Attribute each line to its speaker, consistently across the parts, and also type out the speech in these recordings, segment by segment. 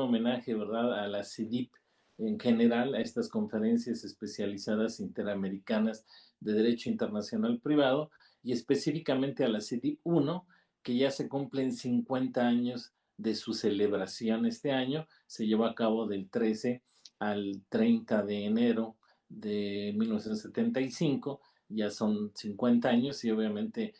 Speaker 1: homenaje, ¿verdad?, a la CIDIP en general, a estas conferencias especializadas interamericanas de Derecho Internacional Privado, y específicamente a la CIDIP 1, que ya se cumplen 50 años de su celebración este año. Se llevó a cabo del 13 al 30 de enero de 1975, ya son 50 años y obviamente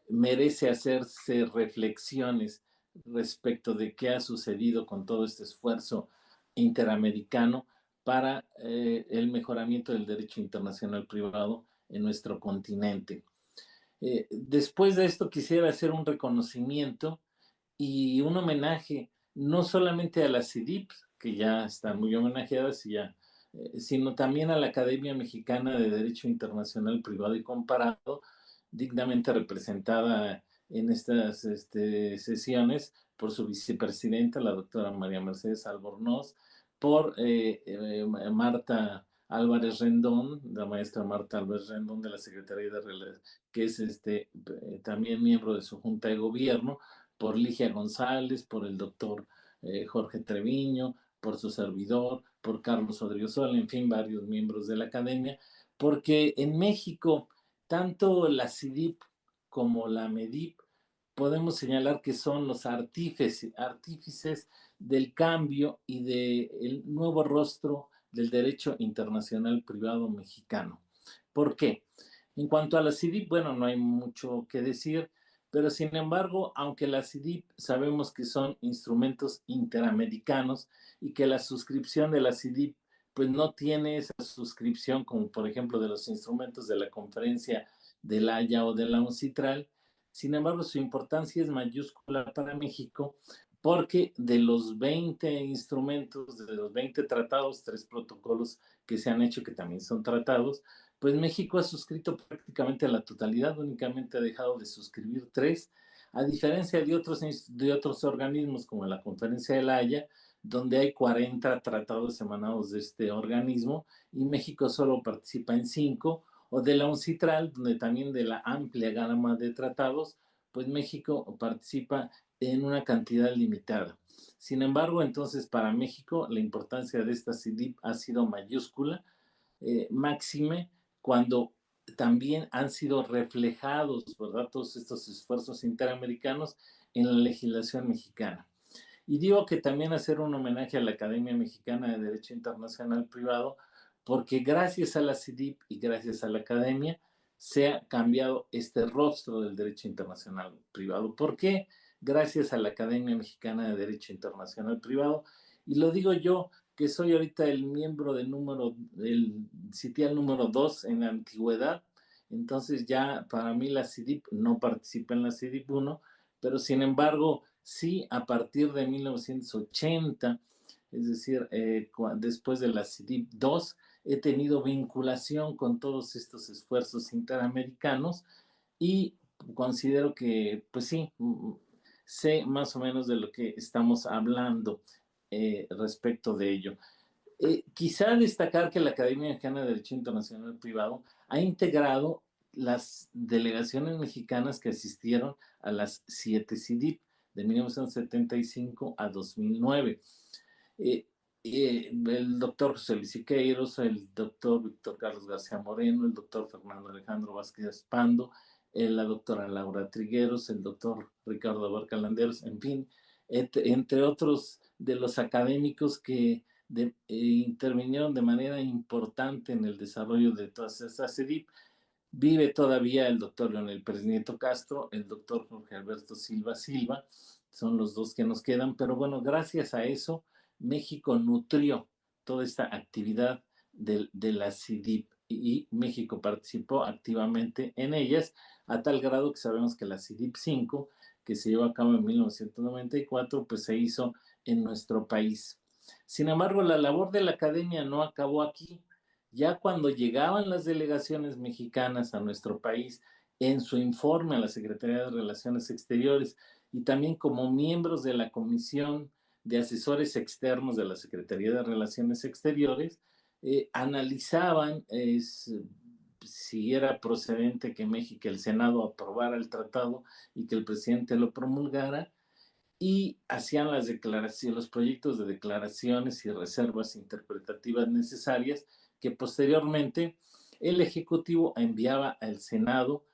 Speaker 1: merece hacerse reflexiones respecto de qué ha sucedido con todo este esfuerzo interamericano para el mejoramiento del derecho internacional privado en nuestro continente. Después de esto quisiera hacer un reconocimiento y un homenaje no solamente a las CIDIP, que ya están muy homenajeadas, sino también a la Academia Mexicana de Derecho Internacional Privado y Comparado, dignamente representada en estas sesiones por su vicepresidenta, la doctora María Mercedes Albornoz, por Marta Álvarez Rendón, la maestra Marta Álvarez Rendón de la Secretaría de Relaciones, que es también miembro de su Junta de Gobierno, por Ligia González, por el doctor Jorge Treviño, por su servidor, por Carlos Odriozola, en fin, varios miembros de la academia, porque en México, tanto la CIDIP como la MEDIP podemos señalar que son los artífices del cambio y del nuevo rostro del derecho internacional privado mexicano. ¿Por qué? En cuanto a la CIDIP, bueno, no hay mucho que decir, pero sin embargo, aunque la CIDIP sabemos que son instrumentos interamericanos y que la suscripción de la CIDIP pues no tiene esa suscripción como por ejemplo de los instrumentos de la Conferencia de La Haya o de la UNCITRAL, sin embargo su importancia es mayúscula para México porque de los 20 instrumentos, de los 20 tratados, 3 protocolos que se han hecho que también son tratados, pues México ha suscrito prácticamente la totalidad, únicamente ha dejado de suscribir 3, a diferencia de otros organismos como la Conferencia de La Haya, donde hay 40 tratados emanados de este organismo y México solo participa en 5, o de la UNCITRAL, donde también de la amplia gama de tratados, pues México participa en una cantidad limitada. Sin embargo, entonces para México la importancia de esta CIDIP ha sido mayúscula, máxime cuando también han sido reflejados, ¿verdad?, todos estos esfuerzos interamericanos en la legislación mexicana. Y digo que también hacer un homenaje a la Academia Mexicana de Derecho Internacional Privado, porque gracias a la CIDIP y gracias a la Academia se ha cambiado este rostro del derecho internacional privado. ¿Por qué? Gracias a la Academia Mexicana de Derecho Internacional Privado. Y lo digo yo, que soy ahorita el miembro del sitial número 2 en la antigüedad. Entonces ya para mí la CIDIP no participa en la CIDIP 1, pero sin embargo sí a partir de 1980, es decir, después de la CIDIP 2, he tenido vinculación con todos estos esfuerzos interamericanos y considero que, pues sí, sé más o menos de lo que estamos hablando respecto de ello. Quizá destacar que la Academia Mexicana de Derecho Internacional Privado ha integrado las delegaciones mexicanas que asistieron a las 7 CIDIP de 1975 a 2009. El doctor José Luis Siqueiros, el doctor Víctor Carlos García Moreno, el doctor Fernando Alejandro Vázquez Pando, la doctora Laura Trigueros, el doctor Ricardo Abarca Landeros, en fin, entre otros de los académicos que intervinieron de manera importante en el desarrollo de todas estas CIDIP. Vive todavía el doctor Leonel Pérez Nieto Castro, el doctor Jorge Alberto Silva Silva, son los dos que nos quedan, pero bueno, gracias a eso, México nutrió toda esta actividad de la CIDIP y México participó activamente en ellas, a tal grado que sabemos que la CIDIP 5, que se llevó a cabo en 1994, pues se hizo en nuestro país. Sin embargo, la labor de la academia no acabó aquí. Ya cuando llegaban las delegaciones mexicanas a nuestro país, en su informe a la Secretaría de Relaciones Exteriores y también como miembros de la Comisión de Asesores Externos de la Secretaría de Relaciones Exteriores, analizaban si era procedente que México, el Senado aprobara el tratado y que el presidente lo promulgara. y hacían las declaraciones, los proyectos de declaraciones y reservas interpretativas necesarias que posteriormente el Ejecutivo enviaba al Senado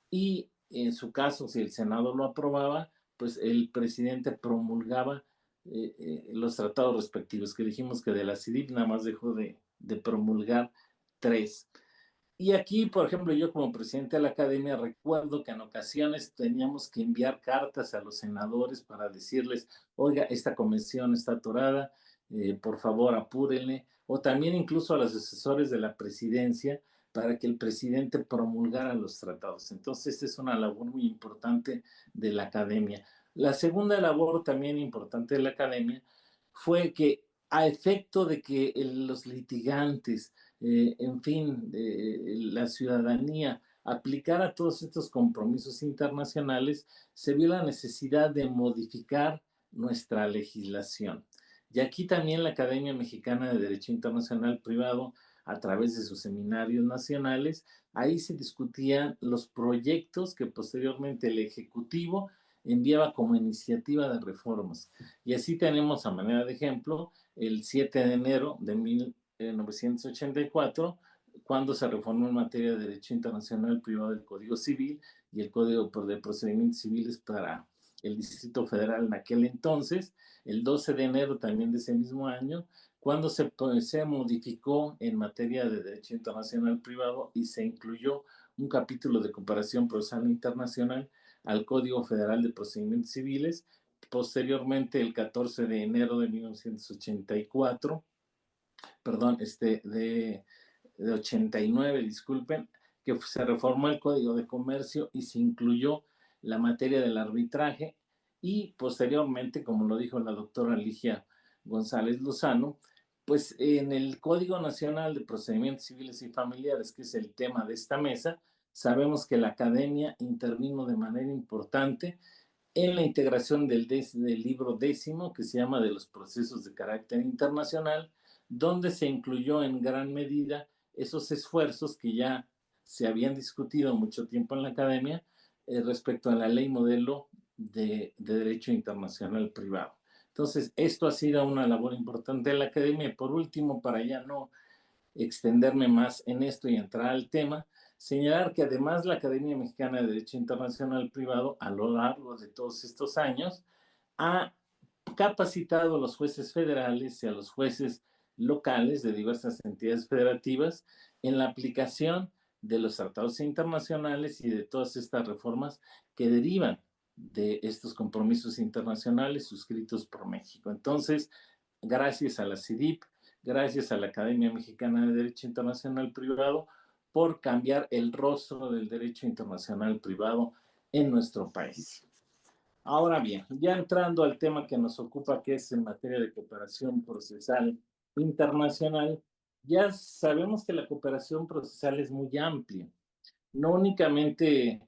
Speaker 1: y en su caso, si el Senado lo aprobaba, pues el presidente promulgaba los tratados respectivos, que dijimos que de la CIDIP nada más dejó de promulgar 3. Y aquí, por ejemplo, yo como presidente de la academia recuerdo que en ocasiones teníamos que enviar cartas a los senadores para decirles, oiga, esta convención está atorada, por favor apúrenle, o también incluso a los asesores de la presidencia para que el presidente promulgara los tratados. Entonces, esta es una labor muy importante de la academia. La segunda labor también importante de la academia fue que a efecto de que los litigantes, en fin, la ciudadanía aplicara todos estos compromisos internacionales, se vio la necesidad de modificar nuestra legislación. Y aquí también la Academia Mexicana de Derecho Internacional Privado, a través de sus seminarios nacionales, ahí se discutían los proyectos que posteriormente el Ejecutivo enviaba como iniciativa de reformas. Y así tenemos, a manera de ejemplo, el 7 de enero de 1984, cuando se reformó en materia de derecho internacional privado del Código Civil y el Código de Procedimientos Civiles para el Distrito Federal en aquel entonces, el 12 de enero también de ese mismo año, cuando se modificó en materia de derecho internacional privado y se incluyó un capítulo de cooperación procesal internacional al Código Federal de Procedimientos Civiles. Posteriormente, el 14 de enero de 1984, perdón, de 89, disculpen, que se reformó el Código de Comercio y se incluyó la materia del arbitraje y posteriormente, como lo dijo la doctora Ligia González Lozano, pues en el Código Nacional de Procedimientos Civiles y Familiares, que es el tema de esta mesa, sabemos que la academia intervino de manera importante en la integración del libro décimo, que se llama de los procesos de carácter internacional, donde se incluyó en gran medida esos esfuerzos que ya se habían discutido mucho tiempo en la academia respecto a la ley modelo de derecho internacional privado. Entonces, esto ha sido una labor importante de la academia. Y por último, para ya no extenderme más en esto y entrar al tema, señalar que además la Academia Mexicana de Derecho Internacional Privado, a lo largo de todos estos años, ha capacitado a los jueces federales y a los jueces locales de diversas entidades federativas en la aplicación de los tratados internacionales y de todas estas reformas que derivan de estos compromisos internacionales suscritos por México. Entonces, gracias a la CIDIP, gracias a la Academia Mexicana de Derecho Internacional Privado, por cambiar el rostro del derecho internacional privado en nuestro país. Ahora bien, ya entrando al tema que nos ocupa, que es en materia de cooperación procesal internacional, ya sabemos que la cooperación procesal es muy amplia. No únicamente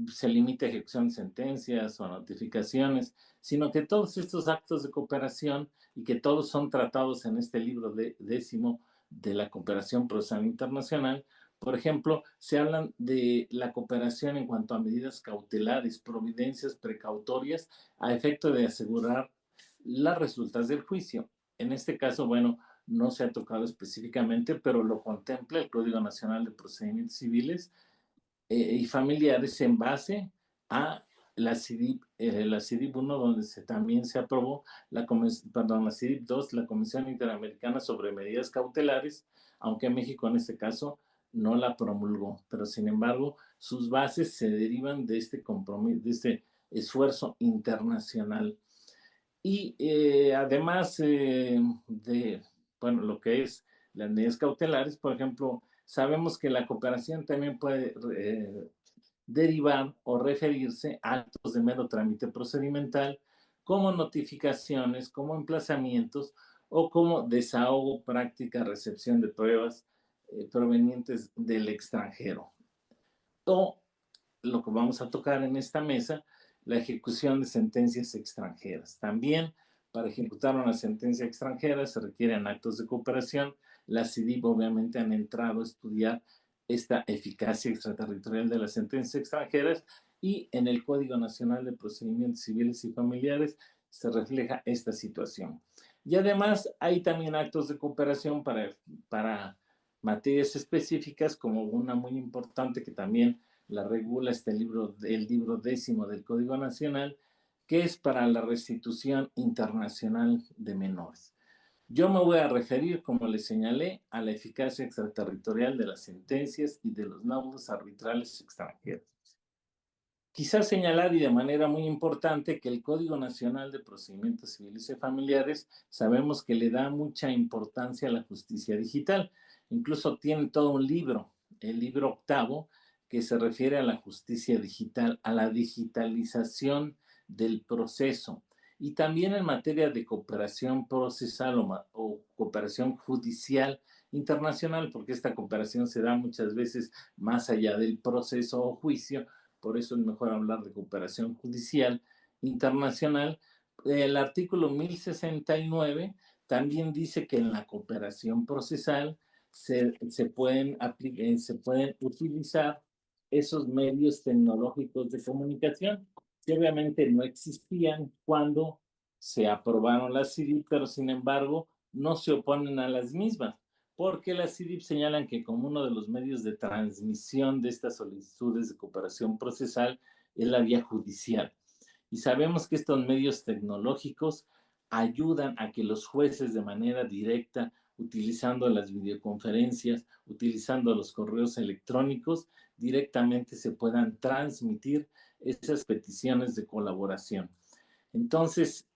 Speaker 1: se limita a ejecución de sentencias o notificaciones, sino que todos estos actos de cooperación y que todos son tratados en este libro décimo de la cooperación procesal internacional, por ejemplo, se hablan de la cooperación en cuanto a medidas cautelares, providencias precautorias a efecto de asegurar las resultas del juicio. En este caso, bueno, no se ha tocado específicamente, pero lo contempla el Código Nacional de Procedimientos Civiles y familiares en base a la CIDIP 1, donde también se aprobó la CIDIP 2, la Convención Interamericana sobre Medidas Cautelares, aunque México en este caso no la promulgó, pero sin embargo sus bases se derivan de este compromiso, de este esfuerzo internacional. Y además de, bueno, lo que es las medidas cautelares, por ejemplo, sabemos que la cooperación también puede derivar o referirse a actos de mero trámite procedimental, como notificaciones, como emplazamientos o como desahogo, práctica, recepción de pruebas provenientes del extranjero. O lo que vamos a tocar en esta mesa, la ejecución de sentencias extranjeras. También para ejecutar una sentencia extranjera se requieren actos de cooperación. Las CIDIP obviamente han entrado a estudiar esta eficacia extraterritorial de las sentencias extranjeras y en el Código Nacional de Procedimientos Civiles y Familiares se refleja esta situación. Y además hay también actos de cooperación para materias específicas, como una muy importante que también la regula el libro 10º del Código Nacional, que es para la restitución internacional de menores. Yo me voy a referir, como les señalé, a la eficacia extraterritorial de las sentencias y de los laudos arbitrales extranjeros. Quizás señalar y de manera muy importante que el Código Nacional de Procedimientos Civiles y Familiares sabemos que le da mucha importancia a la justicia digital. Incluso tiene todo un libro, el libro 8º, que se refiere a la justicia digital, a la digitalización del proceso. Y también en materia de cooperación procesal o cooperación judicial internacional, porque esta cooperación se da muchas veces más allá del proceso o juicio. Por eso es mejor hablar de cooperación judicial internacional. El artículo 1069 también dice que en la cooperación procesal se pueden utilizar esos medios tecnológicos de comunicación, que obviamente no existían cuando se aprobaron las CIDIP, pero sin embargo no se oponen a las mismas, porque las CIDIP señalan que como uno de los medios de transmisión de estas solicitudes de cooperación procesal es la vía judicial. Y sabemos que estos medios tecnológicos ayudan a que los jueces de manera directa, utilizando las videoconferencias, utilizando los correos electrónicos, directamente se puedan transmitir esas peticiones de colaboración. Entonces,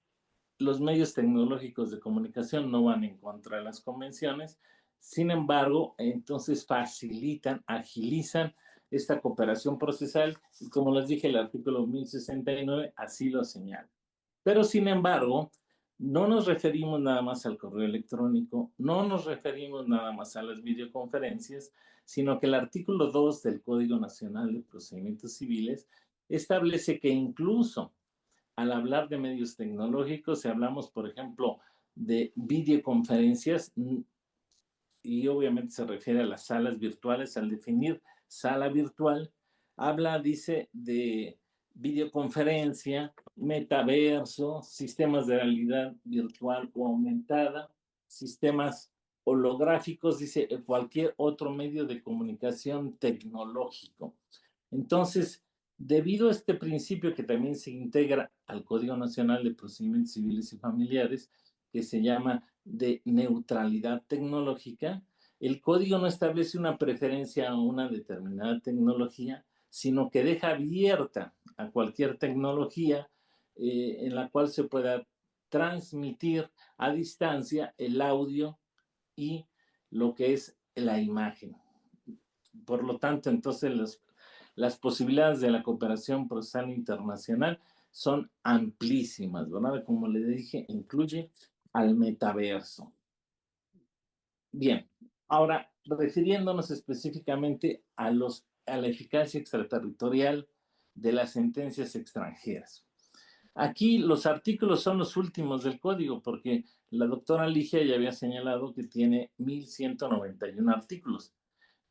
Speaker 1: los medios tecnológicos de comunicación no van en contra de las convenciones, sin embargo, entonces facilitan, agilizan esta cooperación procesal y como les dije, el artículo 1069 así lo señala. Pero sin embargo, no nos referimos nada más al correo electrónico, no nos referimos nada más a las videoconferencias, sino que el artículo 2 del Código Nacional de Procedimientos Civiles establece que incluso al hablar de medios tecnológicos, si hablamos, por ejemplo, de videoconferencias, y obviamente se refiere a las salas virtuales, al definir sala virtual, dice, de videoconferencia, metaverso, sistemas de realidad virtual o aumentada, sistemas holográficos, dice cualquier otro medio de comunicación tecnológico. Entonces, debido a este principio que también se integra al Código Nacional de Procedimientos Civiles y Familiares, que se llama de neutralidad tecnológica, el código no establece una preferencia a una determinada tecnología, sino que deja abierta a cualquier tecnología en la cual se pueda transmitir a distancia el audio y lo que es la imagen. Por lo tanto, entonces las posibilidades de la cooperación procesal internacional son amplísimas, ¿verdad? Como le dije, incluye al metaverso. Bien, ahora refiriéndonos específicamente a la eficacia extraterritorial de las sentencias extranjeras. Aquí los artículos son los últimos del código, porque la doctora Ligia ya había señalado que tiene 1191 artículos.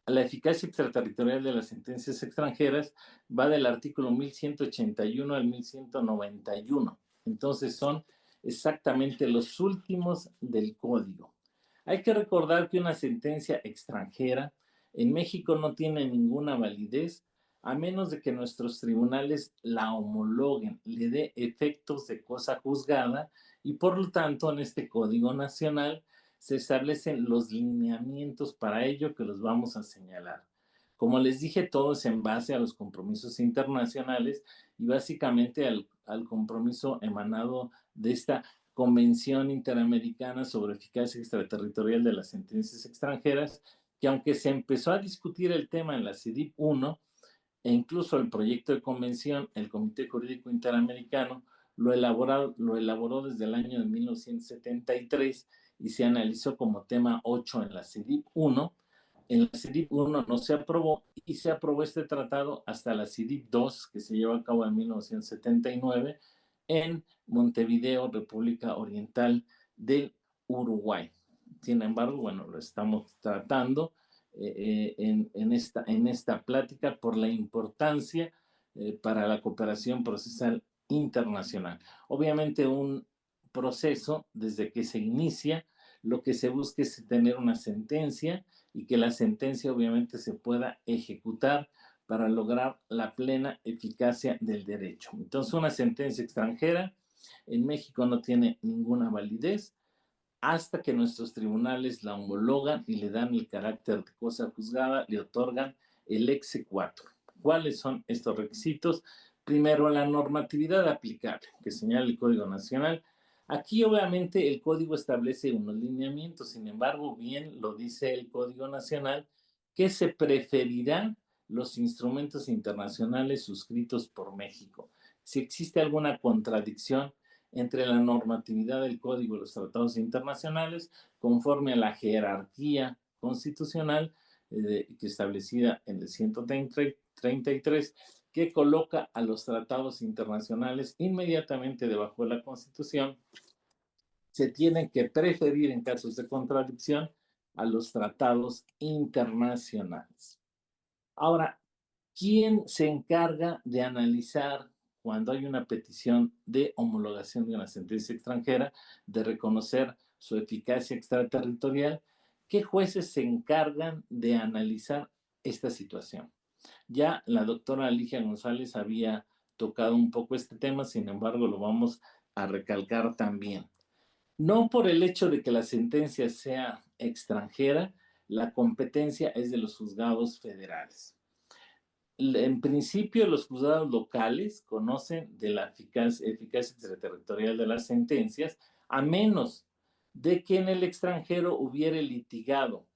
Speaker 1: La eficacia extraterritorial de las sentencias extranjeras va del artículo 1181 al 1191. Entonces son exactamente los últimos del código. Hay que recordar que una sentencia extranjera en México no tiene ninguna validez a menos de que nuestros tribunales la homologuen, le dé efectos de cosa juzgada y por lo tanto en este Código Nacional se establecen los lineamientos para ello que los vamos a señalar. Como les dije, todo es en base a los compromisos internacionales y básicamente al compromiso emanado de esta Convención Interamericana sobre Eficacia Extraterritorial de las Sentencias Extranjeras, que aunque se empezó a discutir el tema en la CIDIP 1, e incluso el proyecto de convención, el Comité Jurídico Interamericano lo elaboró desde el año de 1973 y se analizó como tema 8 en la CIDIP 1. En la CIDIP 1 no se aprobó y se aprobó este tratado hasta la CIDIP 2, que se llevó a cabo en 1979 en Montevideo, República Oriental del Uruguay. Sin embargo, bueno, lo estamos tratando en esta plática por la importancia para la cooperación procesal internacional. Obviamente un proceso desde que se inicia, lo que se busca es tener una sentencia y que la sentencia obviamente se pueda ejecutar para lograr la plena eficacia del derecho. Entonces, una sentencia extranjera en México no tiene ninguna validez hasta que nuestros tribunales la homologan y le dan el carácter de cosa juzgada, le otorgan el exequatur. ¿Cuáles son estos requisitos? Primero, la normatividad aplicable, que señala el Código Nacional. Aquí obviamente el código establece unos lineamientos, sin embargo, bien lo dice el Código Nacional, que se preferirán los instrumentos internacionales suscritos por México. Si existe alguna contradicción entre la normatividad del Código y los tratados internacionales, conforme a la jerarquía constitucional que establecida en el 133, que coloca a los tratados internacionales inmediatamente debajo de la Constitución, se tienen que preferir en casos de contradicción a los tratados internacionales. Ahora, ¿quién se encarga de analizar cuando hay una petición de homologación de una sentencia extranjera, de reconocer su eficacia extraterritorial? ¿Qué jueces se encargan de analizar esta situación? Ya la doctora Ligia González había tocado un poco este tema, sin embargo lo vamos a recalcar también. No por el hecho de que la sentencia sea extranjera, la competencia es de los juzgados federales. En principio, los juzgados locales conocen de la eficacia extraterritorial de las sentencias, a menos de que en el extranjero hubiere litigado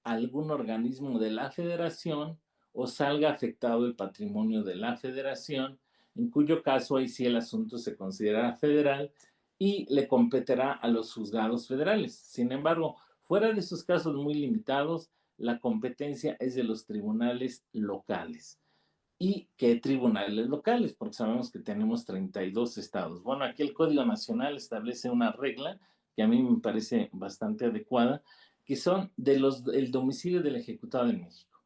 Speaker 1: algún organismo de la federación o salga afectado el patrimonio de la federación, en cuyo caso ahí sí el asunto se considera federal y le competirá a los juzgados federales. Sin embargo, fuera de esos casos muy limitados, la competencia es de los tribunales locales. ¿Y qué tribunales locales? Porque sabemos que tenemos 32 estados. Bueno, aquí el Código Nacional establece una regla que a mí me parece bastante adecuada, que son el domicilio del ejecutado en México.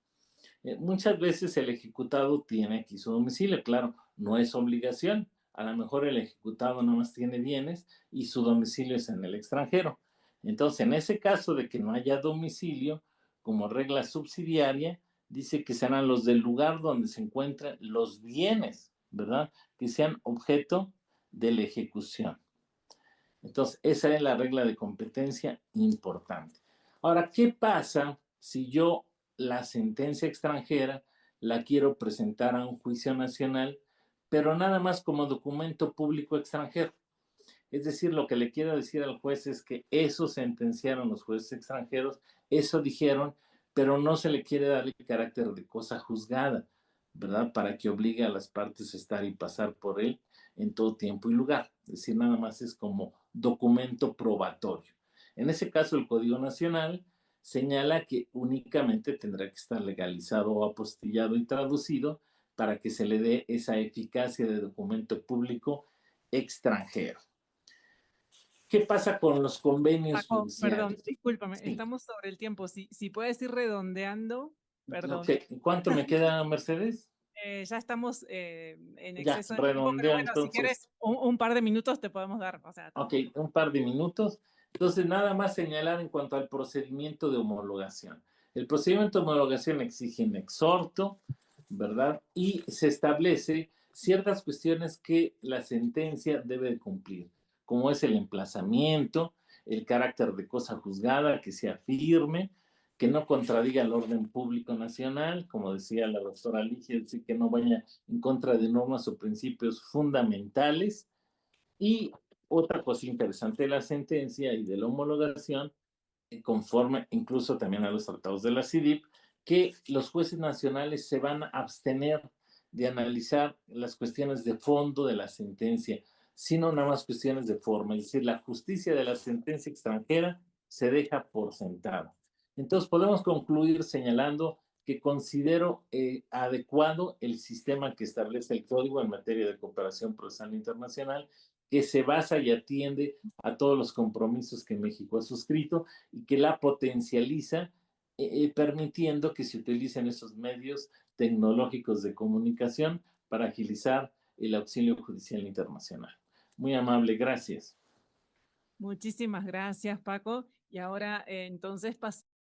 Speaker 1: Muchas veces el ejecutado tiene aquí su domicilio, claro, no es obligación. A lo mejor el ejecutado no más tiene bienes y su domicilio es en el extranjero. Entonces, en ese caso de que no haya domicilio, como regla subsidiaria, dice que serán los del lugar donde se encuentran los bienes, ¿verdad? Que sean objeto de la ejecución. Entonces, esa es la regla de competencia importante. Ahora, ¿qué pasa si yo la sentencia extranjera la quiero presentar a un juicio nacional, pero nada más como documento público extranjero? Es decir, lo que le quiero decir al juez es que eso sentenciaron los jueces extranjeros, eso dijeron, pero no se le quiere dar el carácter de cosa juzgada, ¿verdad? Para que obligue a las partes a estar y pasar por él en todo tiempo y lugar. Es decir, nada más es como documento probatorio. En ese caso, el Código Nacional señala que únicamente tendrá que estar legalizado o apostillado y traducido para que se le dé esa eficacia de documento público extranjero. ¿Qué pasa con los convenios
Speaker 2: Paco, perdón,
Speaker 1: judiciales?
Speaker 2: discúlpame,
Speaker 1: Sí.
Speaker 2: estamos sobre el tiempo. Si puedes ir redondeando,
Speaker 1: Ok,
Speaker 2: perdón.
Speaker 1: ¿cuánto me queda, Mercedes?
Speaker 2: Ya estamos en
Speaker 1: Ya,
Speaker 2: exceso de tiempo, pero
Speaker 1: redondeo
Speaker 2: bueno, si
Speaker 1: entonces.
Speaker 2: quieres un par de minutos te podemos dar, o sea,
Speaker 1: Ok,
Speaker 2: tampoco.
Speaker 1: un par de minutos. Entonces, nada más señalar en cuanto al procedimiento de homologación. El procedimiento de homologación exige un exhorto, ¿verdad? Y se establece ciertas cuestiones que la sentencia debe de cumplir, como es el emplazamiento, el carácter de cosa juzgada, que sea firme, que no contradiga el orden público nacional, como decía la doctora Ligia, es decir, que no vaya en contra de normas o principios fundamentales. Y otra cosa interesante de la sentencia y de la homologación, conforme incluso también a los tratados de la CIDIP, que los jueces nacionales se van a abstener de analizar las cuestiones de fondo de la sentencia, sino nada más cuestiones de forma. Es decir, la justicia de la sentencia extranjera se deja por sentado. Entonces, podemos concluir señalando que considero adecuado el sistema que establece el Código en materia de cooperación procesal internacional, que se basa y atiende a todos los compromisos que México ha suscrito y que la potencializa, permitiendo que se utilicen esos medios tecnológicos de comunicación para agilizar el auxilio judicial internacional. Muy amable, gracias.
Speaker 2: Muchísimas gracias, Paco. Y ahora entonces pasamos